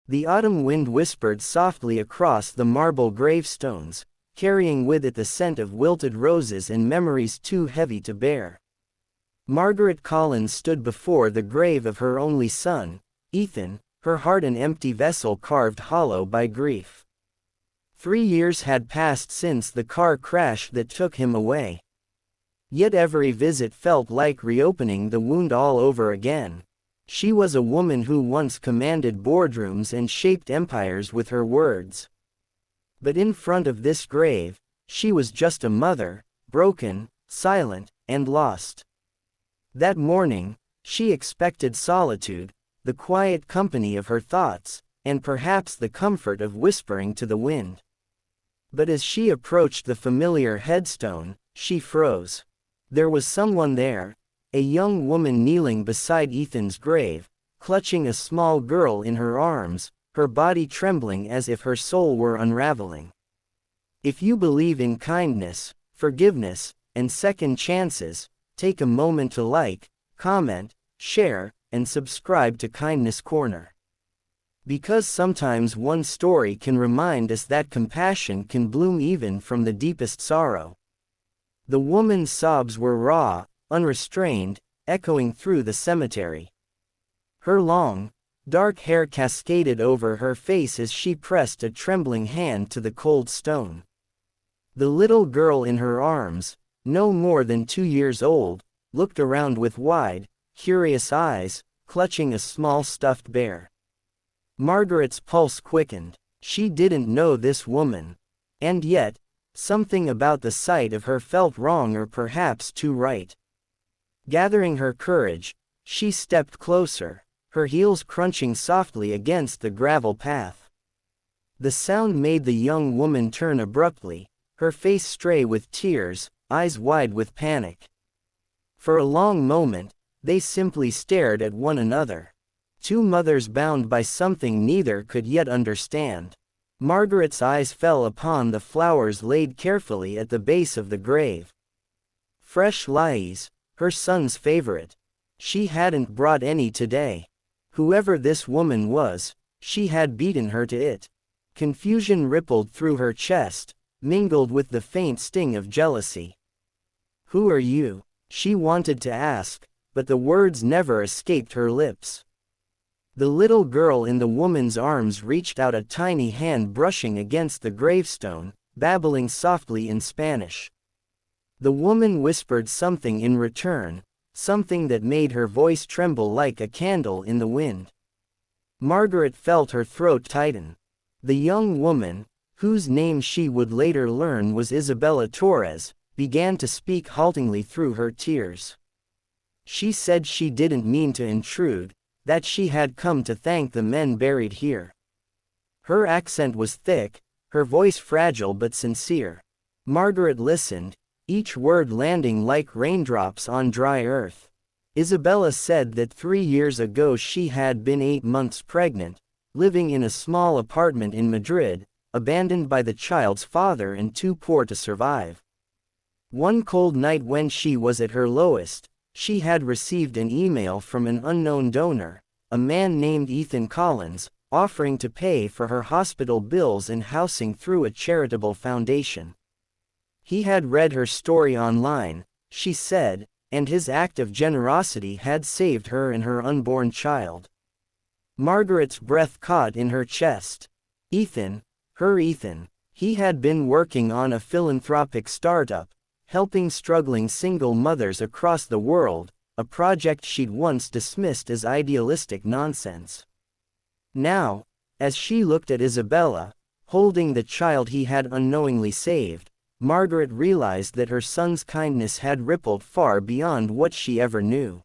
The autumn wind whispered softly across the marble gravestones, carrying with it the scent of wilted roses and memories too heavy to bear. Margaret Collins stood before the grave of her only son, Ethan, her heart an empty vessel carved hollow by grief. 3 years had passed since the car crash that took him away. Yet every visit felt like reopening the wound all over again. She was a woman who once commanded boardrooms and shaped empires with her words. But in front of this grave, she was just a mother, broken, silent, and lost. That morning, she expected solitude, the quiet company of her thoughts, and perhaps the comfort of whispering to the wind. But as she approached the familiar headstone, she froze. There was someone there, a young woman kneeling beside Ethan's grave, clutching a small girl in her arms, her body trembling as if her soul were unraveling. If you believe in kindness, forgiveness, and second chances, take a moment to like, comment, share, and subscribe to Kindness Corner. Because sometimes one story can remind us that compassion can bloom even from the deepest sorrow. The woman's sobs were raw, unrestrained, echoing through the cemetery. Her long, dark hair cascaded over her face as she pressed a trembling hand to the cold stone. The little girl in her arms, no more than 2 years old, looked around with wide, curious eyes, clutching a small stuffed bear. Margaret's pulse quickened. She didn't know this woman. And yet, something about the sight of her felt wrong or perhaps too right. Gathering her courage, she stepped closer, her heels crunching softly against the gravel path. The sound made the young woman turn abruptly, her face stray with tears, eyes wide with panic. For a long moment, they simply stared at one another. Two mothers bound by something neither could yet understand. Margaret's eyes fell upon the flowers laid carefully at the base of the grave. Fresh lilies, her son's favorite. She hadn't brought any today. Whoever this woman was, she had beaten her to it. Confusion rippled through her chest, mingled with the faint sting of jealousy. "Who are you?" she wanted to ask, but the words never escaped her lips. The little girl in the woman's arms reached out a tiny hand brushing against the gravestone, babbling softly in Spanish. The woman whispered something in return, something that made her voice tremble like a candle in the wind. Margaret felt her throat tighten. The young woman, whose name she would later learn was Isabella Torres, began to speak haltingly through her tears. She said she didn't mean to intrude, that she had come to thank the men buried here. Her accent was thick, her voice fragile but sincere. Margaret listened, each word landing like raindrops on dry earth. Isabella said that 3 years ago she had been 8 months pregnant, living in a small apartment in Madrid, abandoned by the child's father and too poor to survive. One cold night when she was at her lowest, she had received an email from an unknown donor, a man named Ethan Collins, offering to pay for her hospital bills and housing through a charitable foundation. He had read her story online, she said, and his act of generosity had saved her and her unborn child. Margaret's breath caught in her chest. Ethan, her Ethan, he had been working on a philanthropic startup, helping struggling single mothers across the world, a project she'd once dismissed as idealistic nonsense. Now, as she looked at Isabella, holding the child he had unknowingly saved, Margaret realized that her son's kindness had rippled far beyond what she ever knew.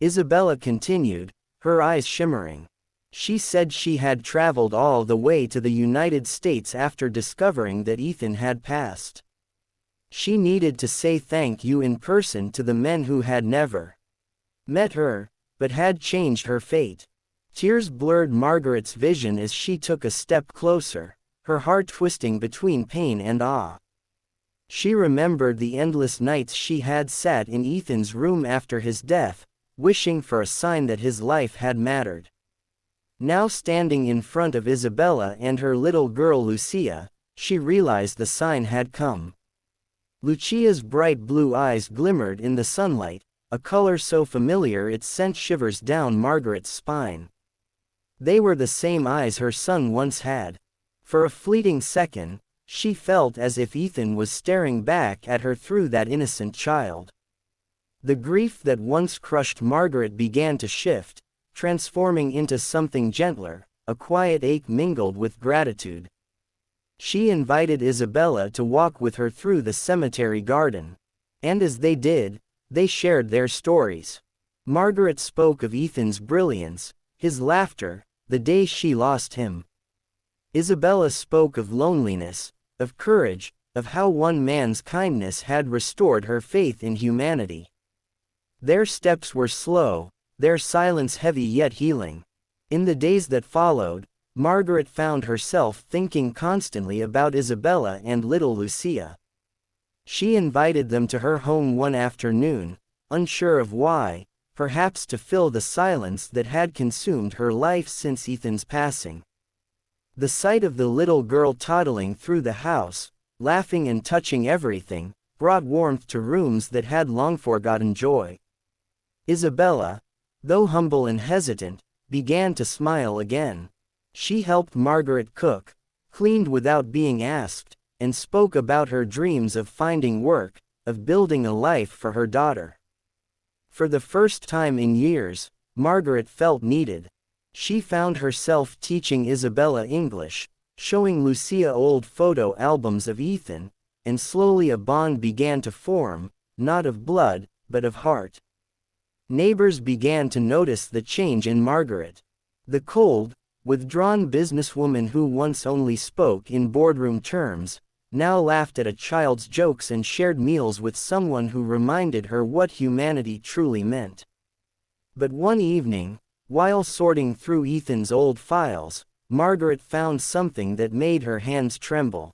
Isabella continued, her eyes shimmering. She said she had traveled all the way to the United States after discovering that Ethan had passed. She needed to say thank you in person to the men who had never met her, but had changed her fate. Tears blurred Margaret's vision as she took a step closer, her heart twisting between pain and awe. She remembered the endless nights she had sat in Ethan's room after his death, wishing for a sign that his life had mattered. Now standing in front of Isabella and her little girl Lucia, she realized the sign had come. Lucia's bright blue eyes glimmered in the sunlight, a color so familiar it sent shivers down Margaret's spine. They were the same eyes her son once had. For a fleeting second, she felt as if Ethan was staring back at her through that innocent child. The grief that once crushed Margaret began to shift, transforming into something gentler, a quiet ache mingled with gratitude. She invited Isabella to walk with her through the cemetery garden. And as they did, they shared their stories. Margaret spoke of Ethan's brilliance, his laughter, the day she lost him. Isabella spoke of loneliness, of courage, of how one man's kindness had restored her faith in humanity. Their steps were slow, their silence heavy yet healing. In the days that followed, Margaret found herself thinking constantly about Isabella and little Lucia. She invited them to her home one afternoon, unsure of why, perhaps to fill the silence that had consumed her life since Ethan's passing. The sight of the little girl toddling through the house, laughing and touching everything, brought warmth to rooms that had long forgotten joy. Isabella, though humble and hesitant, began to smile again. She helped Margaret cook, cleaned without being asked, and spoke about her dreams of finding work, of building a life for her daughter. For the first time in years, Margaret felt needed. She found herself teaching Isabella English, showing Lucia old photo albums of Ethan, and slowly a bond began to form, not of blood, but of heart. Neighbors began to notice the change in Margaret. The cold, withdrawn businesswoman who once only spoke in boardroom terms, now laughed at a child's jokes and shared meals with someone who reminded her what humanity truly meant. But one evening, while sorting through Ethan's old files, Margaret found something that made her hands tremble.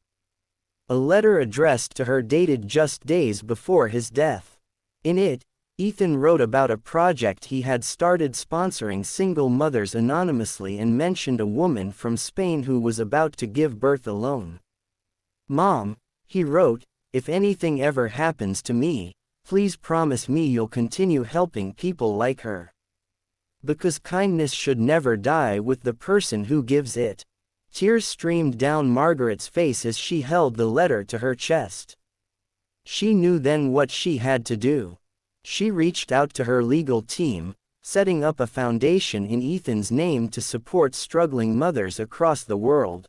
A letter addressed to her dated just days before his death. In it, Ethan wrote about a project he had started sponsoring single mothers anonymously and mentioned a woman from Spain who was about to give birth alone. "Mom," he wrote, "if anything ever happens to me, please promise me you'll continue helping people like her. Because kindness should never die with the person who gives it." Tears streamed down Margaret's face as she held the letter to her chest. She knew then what she had to do. She reached out to her legal team, setting up a foundation in Ethan's name to support struggling mothers across the world.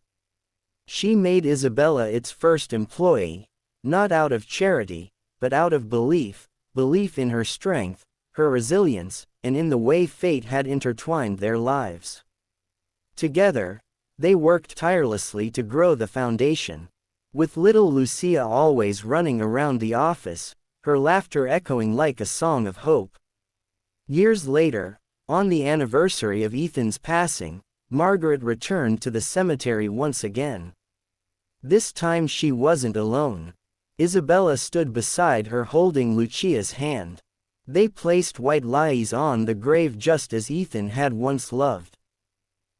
She made Isabella its first employee, not out of charity, but out of belief in her strength, her resilience, and in the way fate had intertwined their lives. Together, they worked tirelessly to grow the foundation. With little Lucia always running around the office, her laughter echoing like a song of hope. Years later, on the anniversary of Ethan's passing, Margaret returned to the cemetery once again. This time she wasn't alone. Isabella stood beside her holding Lucia's hand. They placed white lilies on the grave just as Ethan had once loved.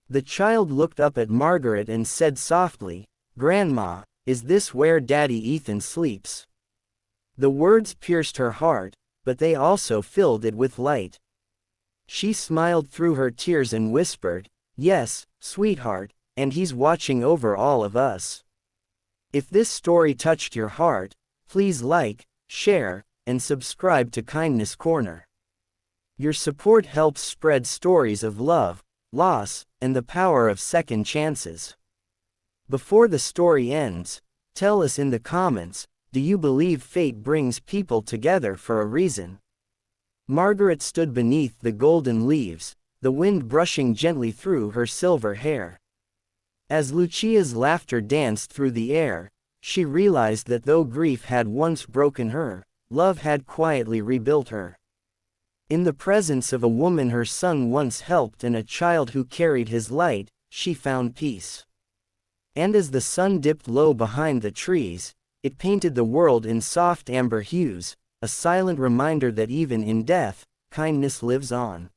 The child looked up at Margaret and said softly, "Grandma, is this where Daddy Ethan sleeps?" The words pierced her heart, but they also filled it with light. She smiled through her tears and whispered, "Yes, sweetheart, and he's watching over all of us." If this story touched your heart, please like, share, and subscribe to Kindness Corner. Your support helps spread stories of love, loss, and the power of second chances. Before the story ends, tell us in the comments, do you believe fate brings people together for a reason? Margaret stood beneath the golden leaves, the wind brushing gently through her silver hair. As Lucia's laughter danced through the air, she realized that though grief had once broken her, love had quietly rebuilt her. In the presence of a woman her son once helped and a child who carried his light, she found peace. And as the sun dipped low behind the trees, it painted the world in soft amber hues, a silent reminder that even in death, kindness lives on.